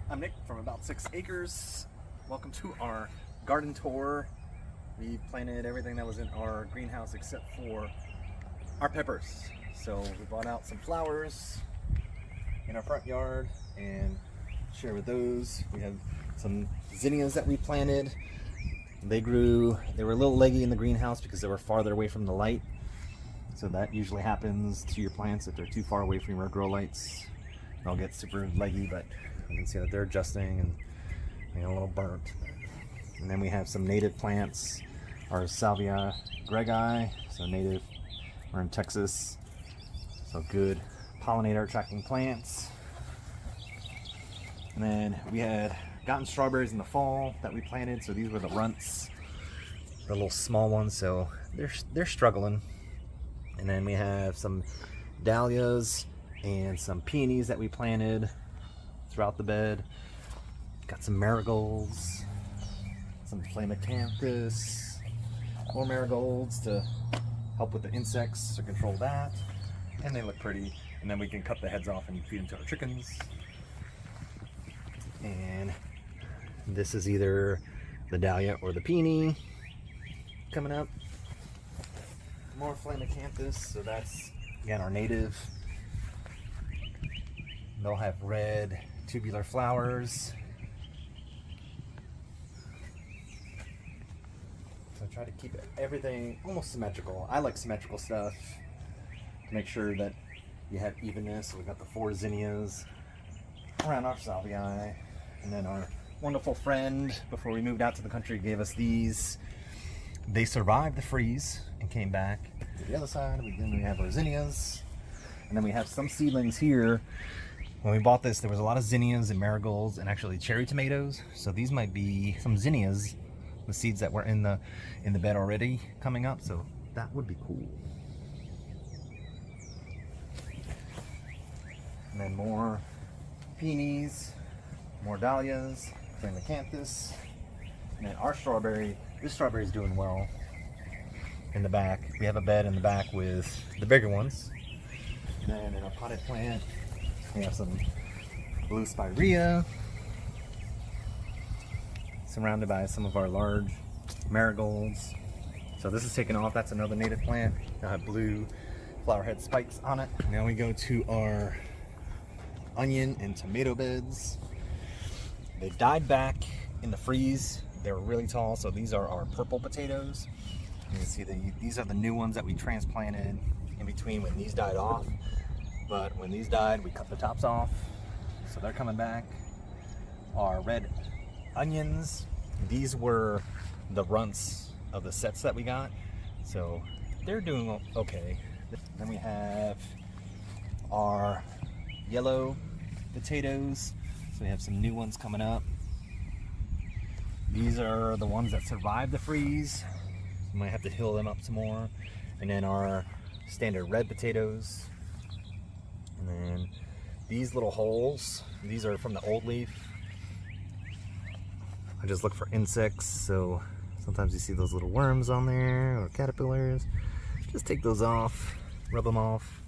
I'm Nick from About 6 Acres. Welcome to our garden tour. We planted everything that was in our greenhouse except for our peppers. So we brought out some flowers in our front yard and share with those. We have some zinnias that we planted. They were a little leggy in the greenhouse because they were farther away from the light. So that usually happens to your plants if they're too far away from your grow lights. They'll get super leggy, but you can see that they're adjusting and getting a little burnt. And then we have some native plants, our Salvia greggii, so native. We're in Texas, so good pollinator attracting plants. And then we had gotten strawberries in the fall that we planted, so these were the runts, the little small ones, so they're struggling. And then we have some dahlias and some peonies that we planted throughout the bed. Got some marigolds, some flamicanthus, more marigolds to help with the insects to control that. And they look pretty. And then we can cut the heads off and feed them to our chickens. And this is either the dahlia or the peony coming up. More flamicanthus, so that's again our native. They'll have red tubular flowers. So I try to keep everything almost symmetrical. I like symmetrical stuff to make sure that you have evenness. So we've got the 4 zinnias around our salvii, and then our wonderful friend before we moved out to the country gave us these. They survived the freeze and came back to the other side. Then we have our zinnias, and then we have some seedlings here. When we bought this, there was a lot of zinnias and marigolds and actually cherry tomatoes. So these might be some zinnias, the seeds that were in the bed already coming up. So that would be cool. And then more peonies, more dahlias, flamicanthus, and then our strawberry. This strawberry is doing well in the back. We have a bed in the back with the bigger ones. And then in our potted plant, we have some blue spirea, surrounded by some of our large marigolds. So this is taking off. That's another native plant. They'll have blue flower head spikes on it. Now we go to our onion and tomato beds. They died back in the freeze. They were really tall, so these are our purple potatoes. You can see these are the new ones that we transplanted in between when these died off. But when these died, we cut the tops off, so they're coming back. Our red onions, these were the runts of the sets that we got, so they're doing okay. Then we have our yellow potatoes, so we have some new ones coming up. These are the ones that survived the freeze. We might have to hill them up some more. And then our standard red potatoes. And then these little holes, these are from the old leaf. I just look for insects, so sometimes you see those little worms on there or caterpillars. Just take those off, rub them off,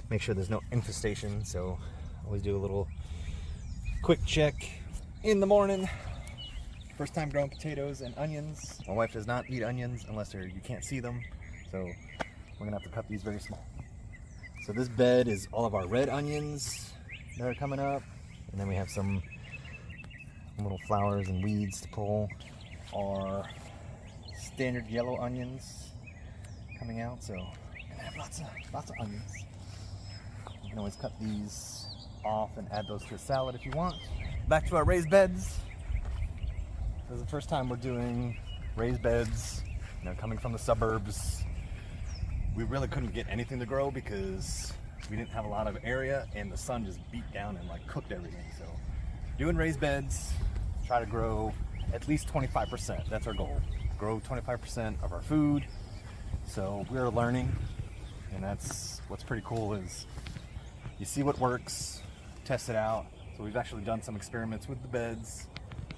make sure there's no infestation. So always do a little quick check in the morning. First time growing potatoes and onions. My wife does not eat onions unless you can't see them, so we're gonna have to cut these very small. So this bed is all of our red onions that are coming up, and then we have some little flowers and weeds to pull. Our standard yellow onions coming out, so we're gonna have lots of onions. You can always cut these off and add those to a salad if you want. Back to our raised beds. This is the first time we're doing raised beds, coming from the suburbs. We really couldn't get anything to grow because we didn't have a lot of area and the sun just beat down and cooked everything. So doing raised beds, try to grow at least 25%. That's our goal. Grow 25% of our food. So we're learning, and that's what's pretty cool is you see what works, test it out. So we've actually done some experiments with the beds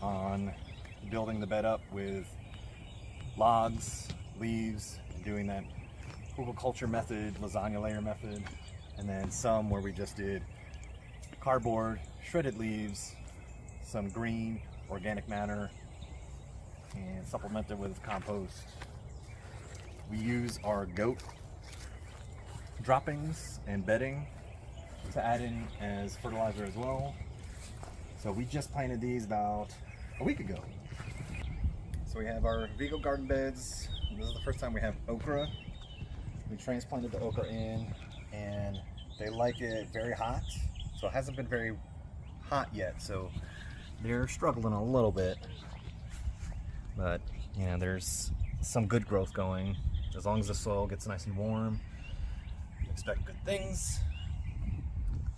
on building the bed up with logs, leaves, and doing that hugelkultur method, lasagna layer method, and then some where we just did cardboard, shredded leaves, some green organic matter and supplement it with compost. We use our goat droppings and bedding to add in as fertilizer as well. So we just planted these about a week ago. So we have our vegan garden beds. This is the first time we have okra. We transplanted the okra in, and they like it very hot. So it hasn't been very hot yet, so they're struggling a little bit. But you know, there's some good growth going. As long as the soil gets nice and warm, expect good things.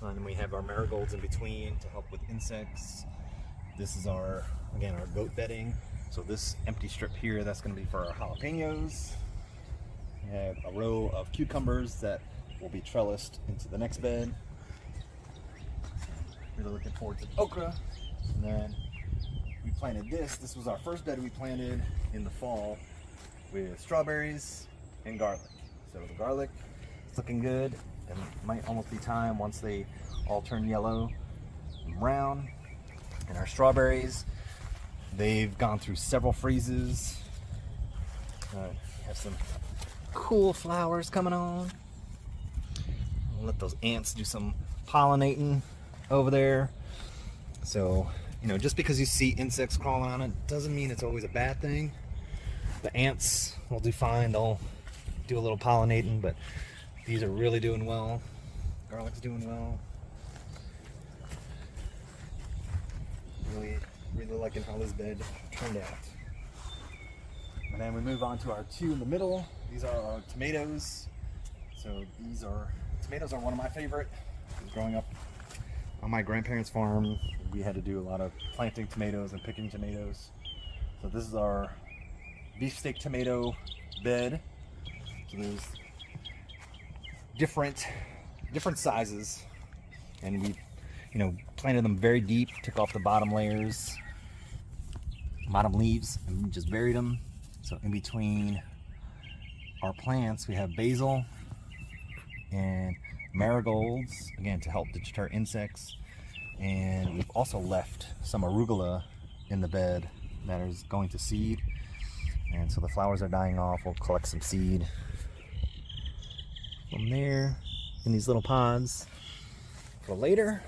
And then we have our marigolds in between to help with insects. This is our, again, our goat bedding. So this empty strip here, that's going to be for our jalapenos. We have a row of cucumbers that will be trellised into the next bed. Really looking forward to okra. And then we planted this. This was our first bed we planted in the fall with strawberries and garlic. So the garlic is looking good. And it might almost be time once they all turn yellow and brown. And our strawberries, they've gone through several freezes. We have some cool flowers coming on. I'll let those ants do some pollinating over there. So, you know, just because you see insects crawling on it doesn't mean it's always a bad thing. The ants will do fine. They'll do a little pollinating, but these are really doing well. Garlic's doing well. Really liking how this bed turned out. And then we move on to our two in the middle. These are our tomatoes. So tomatoes are one of my favorite. Growing up on my grandparents' farm, we had to do a lot of planting tomatoes and picking tomatoes. So this is our beefsteak tomato bed. So there's different sizes, and we, you know, planted them very deep, took off the bottom layers, bottom leaves, and just buried them. So in between our plants we have basil and marigolds, again to help deter insects, and we've also left some arugula in the bed that is going to seed, and so the flowers are dying off. We'll collect some seed from there in these little pods for later.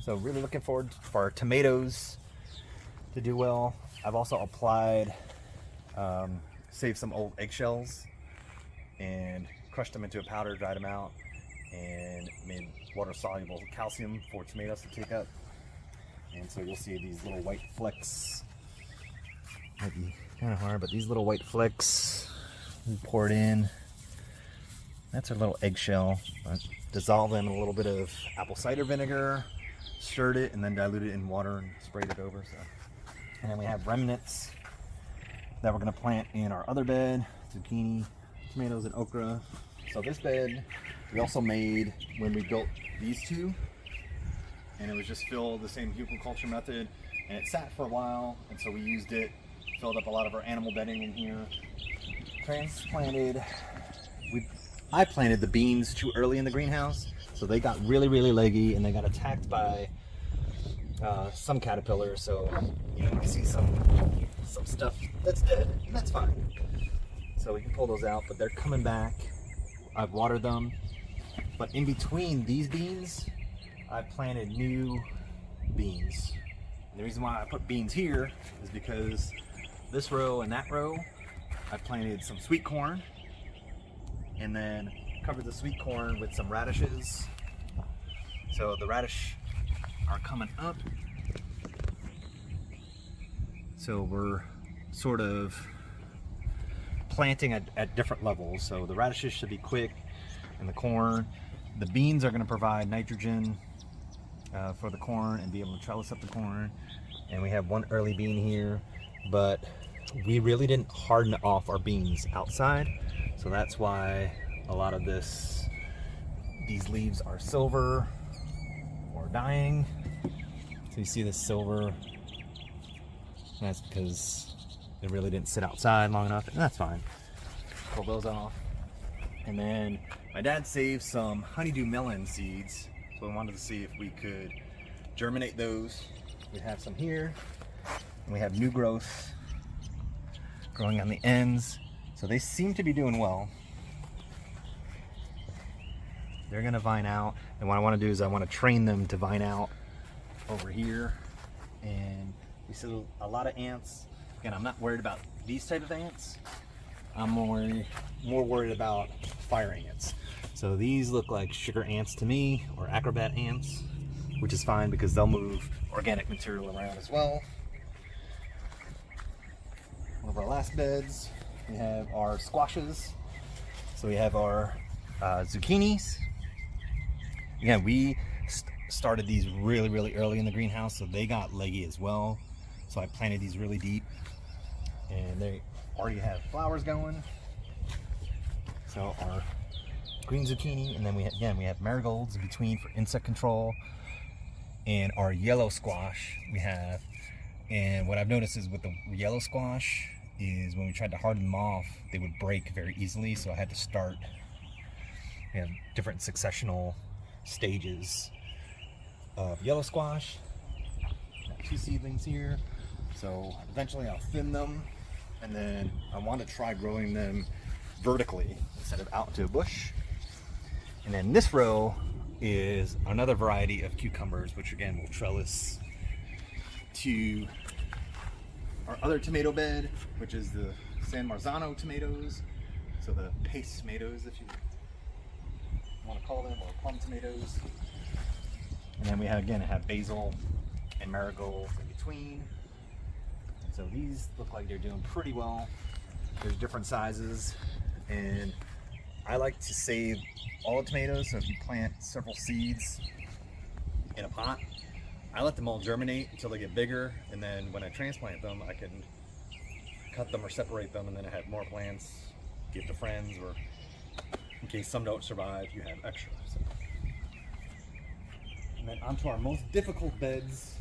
So really looking forward for our tomatoes to do well. I've also applied, saved some old eggshells and crushed them into a powder, dried them out, and made water-soluble calcium for tomatoes to take up. And so you'll see these little white flecks. Might be kind of hard, but these little white flecks, we pour it in. That's our little eggshell. Dissolve them in a little bit of apple cider vinegar, stirred it, and then diluted it in water and sprayed it over. So, and then we have remnants that we're going to plant in our other bed: zucchini, tomatoes, and okra. So this bed we also made when we built these two, and it was just filled the same hugelkultur method, and it sat for a while, and so we used it, filled up a lot of our animal bedding in here, transplanted. I planted the beans too early in the greenhouse, so they got really leggy, and they got attacked by some caterpillars. So you know, you can see some stuff that's dead, and that's fine. So we can pull those out, but they're coming back. I've watered them, but in between these beans, I planted new beans. And the reason why I put beans here is because this row and that row, I planted some sweet corn, and then covered the sweet corn with some radishes. So the radish are coming up. So we're sort of planting at different levels. So the radishes should be quick, and the corn. The beans are going to provide nitrogen for the corn and be able to trellis up the corn. And we have one early bean here, but we really didn't harden off our beans outside. So that's why a lot of these leaves are silver or dying. So you see this silver, that's because they really didn't sit outside long enough, and that's fine. Pull those off. And then my dad saved some honeydew melon seeds, so we wanted to see if we could germinate those We have some here, and we have new growth growing on the ends. So they seem to be doing well. They're gonna vine out, and what I want to do is I want to train them to vine out over here. And we see a lot of ants. Again, I'm not worried about these type of ants. I'm more worried about fire ants. So these look like sugar ants to me, or acrobat ants, which is fine because they'll move organic material around as well. One of our last beds, we have our squashes. So we have our zucchinis. Again, we started these really early in the greenhouse, so they got leggy as well. So I planted these really deep, and they already have flowers going. So our green zucchini, and then we have marigolds in between for insect control, and our yellow squash we have. And what I've noticed is with the yellow squash is when we tried to harden them off, they would break very easily. So I had to start different successional stages of yellow squash. Got 2 seedlings here, so eventually I'll thin them, and then I want to try growing them vertically instead of out into a bush. And then this row is another variety of cucumbers, which again will trellis to our other tomato bed, which is the San Marzano tomatoes. So the paste tomatoes, if you want to call them, or plum tomatoes. And then we have basil and marigolds in between. So these look like they're doing pretty well. There's different sizes, and I like to save all the tomatoes. So if you plant several seeds in a pot, I let them all germinate until they get bigger, and then when I transplant them, I can cut them or separate them, and then I have more plants, give to friends, or in case some don't survive, you have extra. So. And then onto our most difficult beds.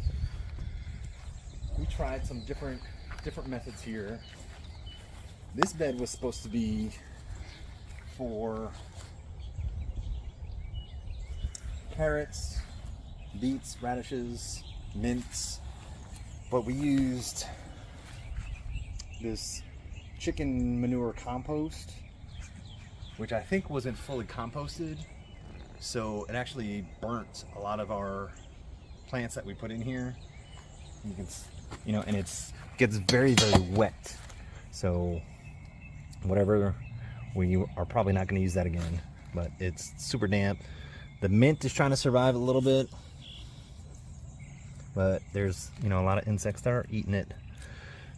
We tried some different methods here. This bed was supposed to be for carrots, beets, radishes, mints, but we used this chicken manure compost, which I think wasn't fully composted, so it actually burnt a lot of our plants that we put in here. You can, and it gets very wet. So whatever, we are probably not going to use that again, but it's super damp. The mint is trying to survive a little bit, but there's a lot of insects that are eating it.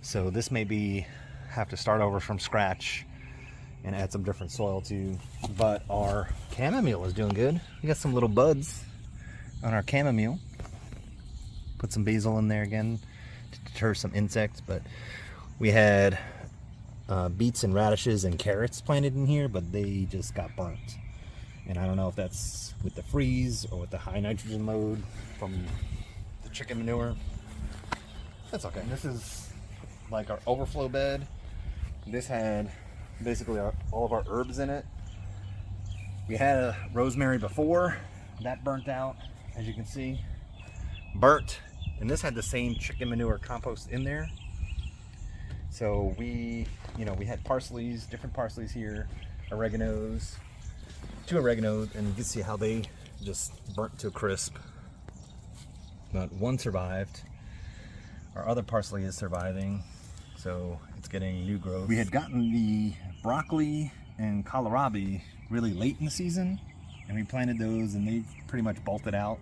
So this may have to start over from scratch and add some different soil too. But our chamomile is doing good. We got some little buds on our chamomile. Put some basil in there again to deter some insects. But we had beets and radishes and carrots planted in here, but they just got burnt. And I don't know if that's with the freeze or with the high nitrogen load from the chicken manure. That's okay. And this is like our overflow bed. This had basically all of our herbs in it. We had a rosemary before, that burnt out, as you can see, burnt. And this had the same chicken manure compost in there. So we had parsleys, different parsleys here, oreganos, 2 oreganos, and you can see how they just burnt to a crisp. But one survived. Our other parsley is surviving, so it's getting new growth. We had gotten the broccoli and kohlrabi really late in the season, and we planted those, and they pretty much bolted out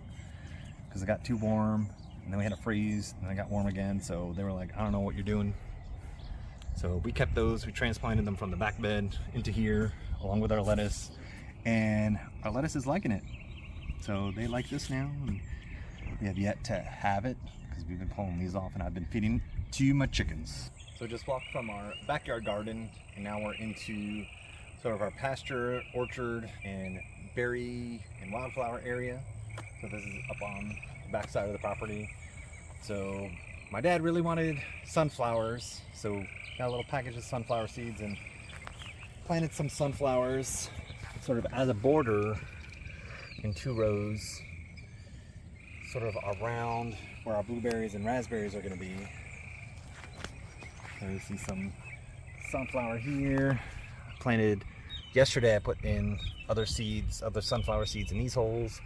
because it got too warm, and then we had a freeze, and it got warm again, so they were like, I don't know what you're doing. So we kept those. We transplanted them from the back bed into here, along with our lettuce, and our lettuce is liking it. So they like this now, and we have yet to have it because we've been pulling these off, and I've been feeding to my chickens. So just walked from our backyard garden, and now we're into sort of our pasture, orchard, and berry and wildflower area. So this is up on the back side of the property. So my dad really wanted sunflowers, so got a little package of sunflower seeds and planted some sunflowers sort of as a border in 2 rows, sort of around where our blueberries and raspberries are going to be. So you see some sunflower here. Planted yesterday. I put in other seeds, other sunflower seeds in these holes,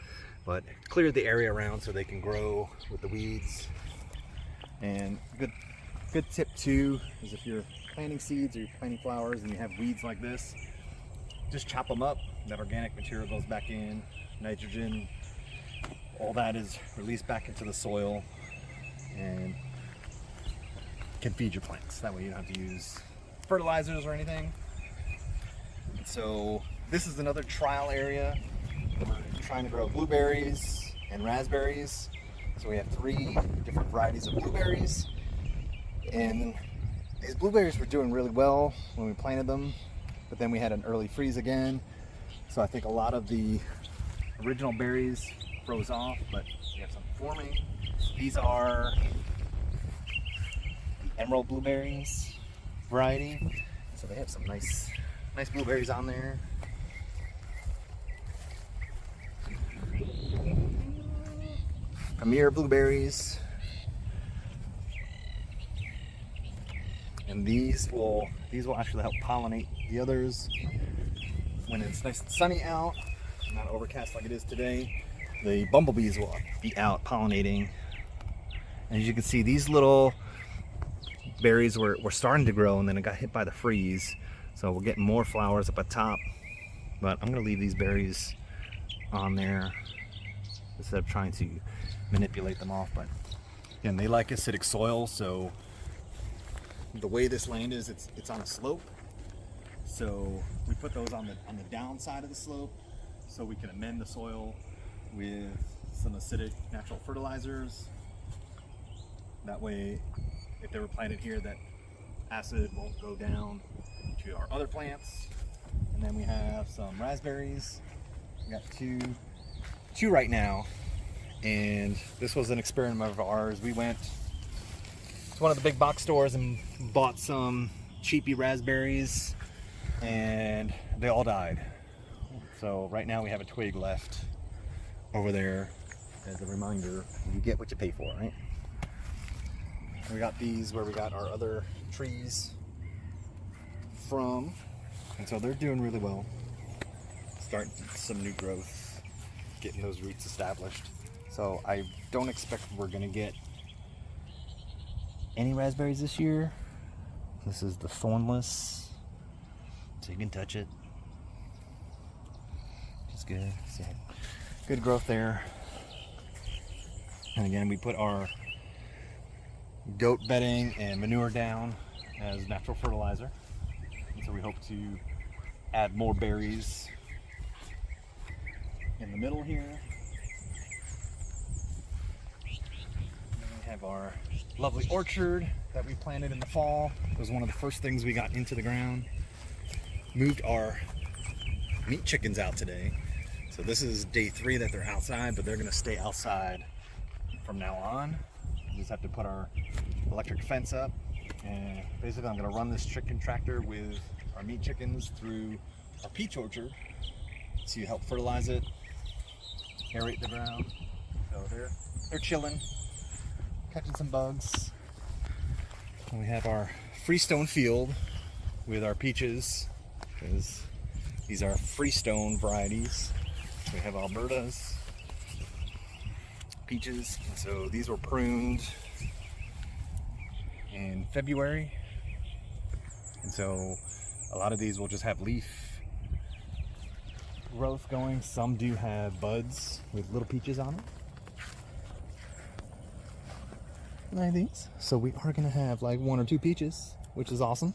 but cleared the area around so they can grow with the weeds. And good tip too is if you're planting seeds or you're planting flowers and you have weeds like this, just chop them up. That organic material goes back in, nitrogen, all that is released back into the soil and can feed your plants. That way you don't have to use fertilizers or anything. And so this is another trial area. We're trying to grow blueberries and raspberries. So we have 3 different varieties of blueberries. And these blueberries were doing really well when we planted them, but then we had an early freeze again. So I think a lot of the original berries froze off, but we have some forming. These are the emerald blueberries variety. So they have some nice blueberries on there. Amir blueberries. And these will actually help pollinate the others when it's nice and sunny out, not overcast like it is today. The bumblebees will be out pollinating. And as you can see, these little berries were starting to grow, and then it got hit by the freeze. So we're getting more flowers up at top. But I'm gonna leave these berries on there instead of trying to manipulate them off. But again, they like acidic soil, so the way this land is, it's on a slope. So we put those on the downside of the slope so we can amend the soil with some acidic natural fertilizers. That way, if they were planted here, that acid won't go down to our other plants. And then we have some raspberries. We got two right now. And this was an experiment of ours. We went to one of the big box stores and bought some cheapy raspberries, and they all died. So right now we have a twig left over there as a reminder, you get what you pay for, right? And we got these where we got our other trees from, and so they're doing really well. Starting some new growth, getting those roots established. So I don't expect we're gonna get any raspberries this year. This is the thornless, so you can touch it. It's good. See, good growth there. And again, we put our goat bedding and manure down as natural fertilizer. And so we hope to add more berries in the middle here. Have our lovely orchard that we planted in the fall. It was one of the first things we got into the ground. Moved our meat chickens out today. So this is day 3 that they're outside, but they're gonna stay outside from now on. We just have to put our electric fence up. And basically I'm gonna run this chicken tractor with our meat chickens through our peach orchard to help fertilize it, aerate the ground. So they're chilling, catching some bugs. And we have our freestone field with our peaches, because these are freestone varieties. We have Albertas, peaches, and so these were pruned in February. And so a lot of these will just have leaf growth going. Some do have buds with little peaches on it. Like these. So we are gonna have like 1 or 2 peaches, which is awesome.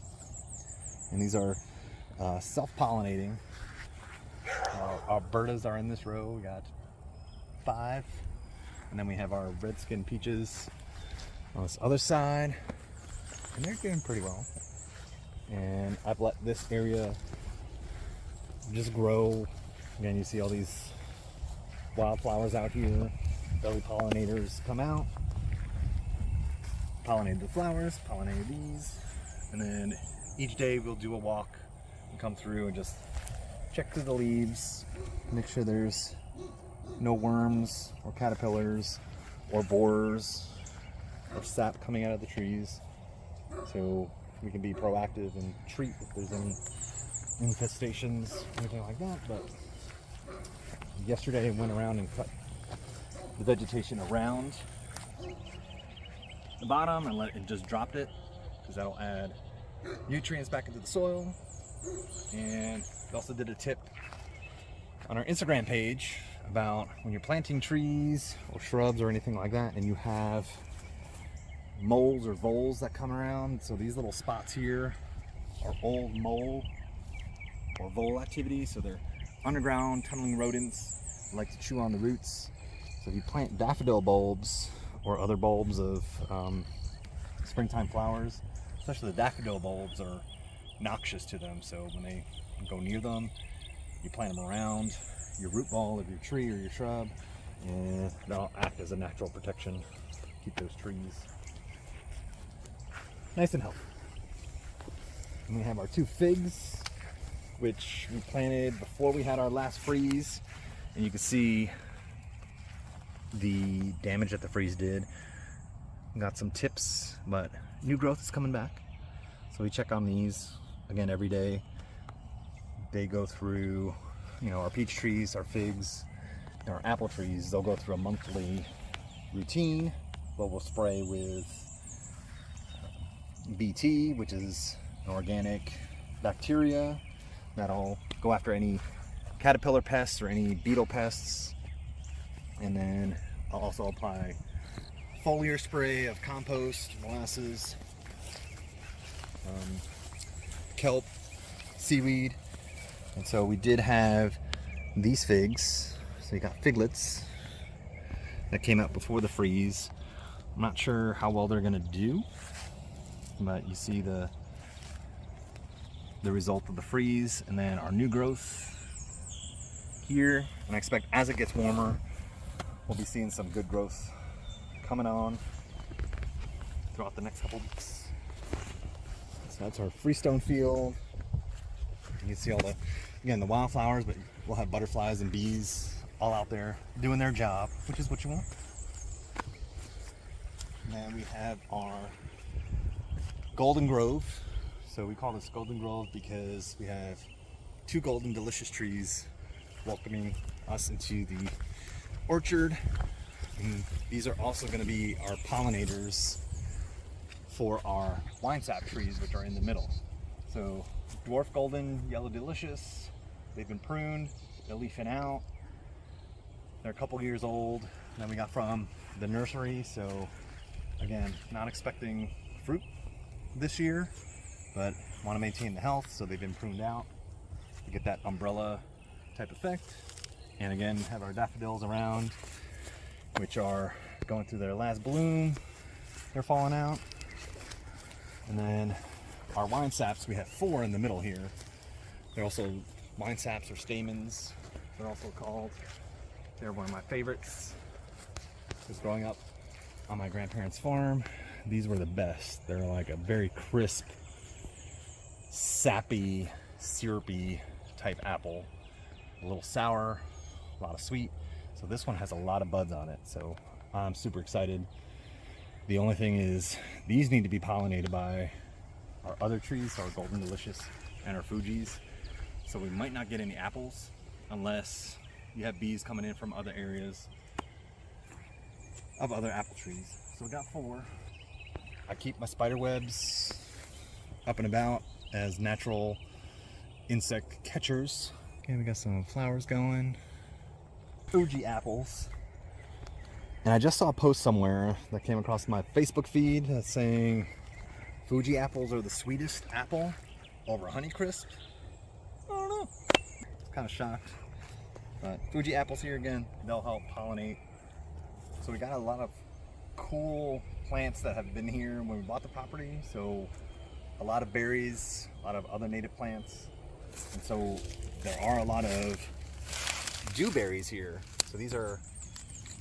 And these are self-pollinating. Our Albertas are in this row. We got 5, and then we have our red skin peaches on this other side, and they're doing pretty well. And I've let this area just grow. Again, you see all these wildflowers out here. Belly pollinators come out, pollinate the flowers, pollinate these, and then each day we'll do a walk and come through and just check through the leaves, make sure there's no worms or caterpillars or borers or sap coming out of the trees, so we can be proactive and treat if there's any infestations or anything like that. But yesterday I went around and cut the vegetation around the bottom and just dropped it, because that'll add nutrients back into the soil. And we also did a tip on our Instagram page about when you're planting trees or shrubs or anything like that, and you have moles or voles that come around. So these little spots here are old mole or vole activity. So they're underground tunneling rodents that like to chew on the roots. So if you plant daffodil bulbs or other bulbs of springtime flowers, especially the daffodil bulbs are noxious to them. So when they go near them, you plant them around your root ball of your tree or your shrub, and that'll act as a natural protection, keep those trees nice and healthy. And we have our 2 figs, which we planted before we had our last freeze, and you can see the damage that the freeze did. Got some tips, but new growth is coming back, so we check on these again every day. They go through, you know, our peach trees, our figs, our apple trees, they'll go through a monthly routine where we'll spray with BT, which is an organic bacteria that'll go after any caterpillar pests or any beetle pests. And then I'll also apply foliar spray of compost, molasses, kelp, seaweed. And so we did have these figs. So you got Piglets that came out before the freeze. I'm not sure how well they're gonna do, but you see the result of the freeze, and then our new growth here. And I expect as it gets warmer, we'll be seeing some good growth coming on throughout the next couple weeks. So that's our freestone field. You can see all the, again, the wildflowers, but we'll have butterflies and bees all out there doing their job, which is what you want. And then we have our golden grove. So we call this golden grove because we have 2 golden delicious trees welcoming us into the orchard. And these are also going to be our pollinators for our wine sap trees, which are in the middle. So dwarf golden yellow delicious, they've been pruned, they're leafing out, they're a couple years old that we got from the nursery. So again, not expecting fruit this year, but want to maintain the health, so they've been pruned out to get that umbrella type effect. And again, have our daffodils around, which are going through their last bloom, they're falling out. And then our wine saps, we have 4 in the middle here. They're also wine saps, or stamens, they're also called. They're one of my favorites. Because growing up on my grandparents' farm, these were the best. They're like a very crisp, sappy, syrupy type apple. A little sour, a lot of sweet. So this one has a lot of buds on it, so I'm super excited. The only thing is, these need to be pollinated by our other trees, our Golden Delicious and our Fujis. So we might not get any apples unless you have bees coming in from other areas of other apple trees. So we got 4. I keep my spider webs up and about as natural insect catchers. Okay, we got some flowers going. Fuji apples. And I just saw a post somewhere that came across my Facebook feed that's saying Fuji apples are the sweetest apple over Honeycrisp. I don't know. Kind of shocked. But Fuji apples here again, they'll help pollinate. So we got a lot of cool plants that have been here when we bought the property. So a lot of berries, a lot of other native plants. And so there are a lot of dewberries here. So these are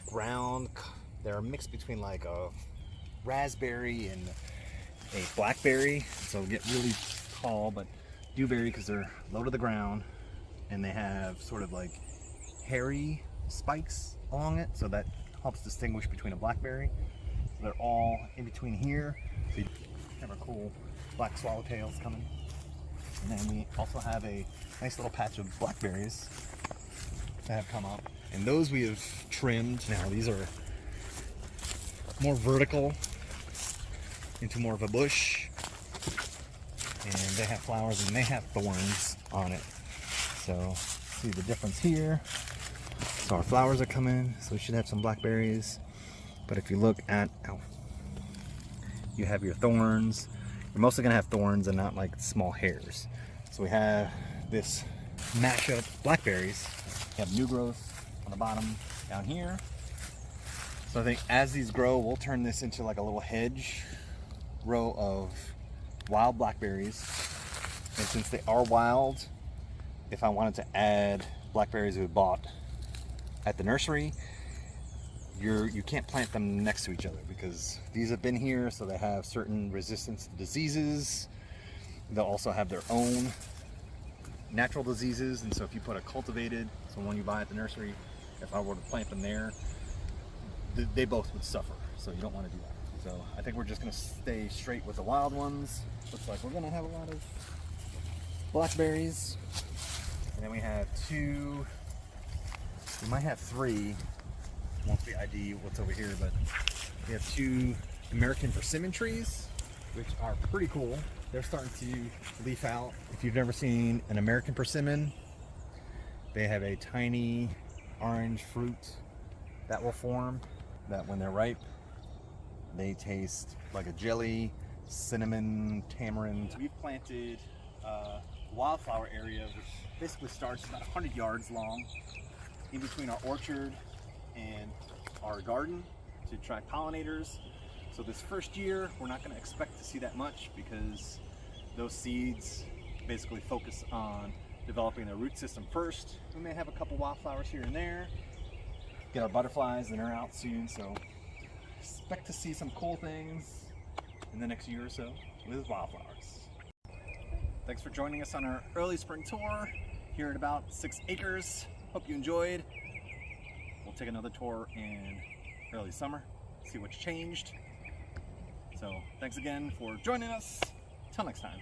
ground, they're a mix between like a raspberry and a blackberry. So get really tall, but dewberry because they're low to the ground and they have sort of like hairy spikes along it. So that helps distinguish between a blackberry. So they're all in between here. So you have our cool black swallowtails coming. And then we also have a nice little patch of blackberries that have come up. And those we have trimmed. Now these are more vertical into more of a bush. And they have flowers and they have thorns on it. So see the difference here. So our flowers are coming, so we should have some blackberries. But if you look at, you have your thorns. You're mostly gonna have thorns and not like small hairs. So we have this mashup blackberries. We have new growth on the bottom down here. So I think as these grow, we'll turn this into like a little hedge row of wild blackberries. And since they are wild, if I wanted to add blackberries we bought at the nursery, you can't plant them next to each other because these have been here, so they have certain resistance to diseases. They'll also have their own natural diseases, and so if you put a cultivated, so one you buy at the nursery, if I were to plant them there, they both would suffer, so you don't want to do that. So I think we're just going to stay straight with the wild ones. Looks like we're going to have a lot of blackberries, and then we have two, we might have three once we ID what's over here, but we have two American persimmon trees, which are pretty cool. They're starting to leaf out. If you've never seen an American persimmon, they have a tiny orange fruit that will form, that when they're ripe, they taste like a jelly, cinnamon, tamarind. We've planted a wildflower area, which basically starts about 100 yards long in between our orchard and our garden to attract pollinators. So this first year, we're not going to expect to see that much because those seeds basically focus on developing their root system first. We may have a couple wildflowers here and there, get our butterflies, and they're out soon. So expect to see some cool things in the next year or so with wildflowers. Thanks for joining us on our early spring tour here at about 6 acres. Hope you enjoyed. We'll take another tour in early summer, see what's changed. So thanks again for joining us. Till next time.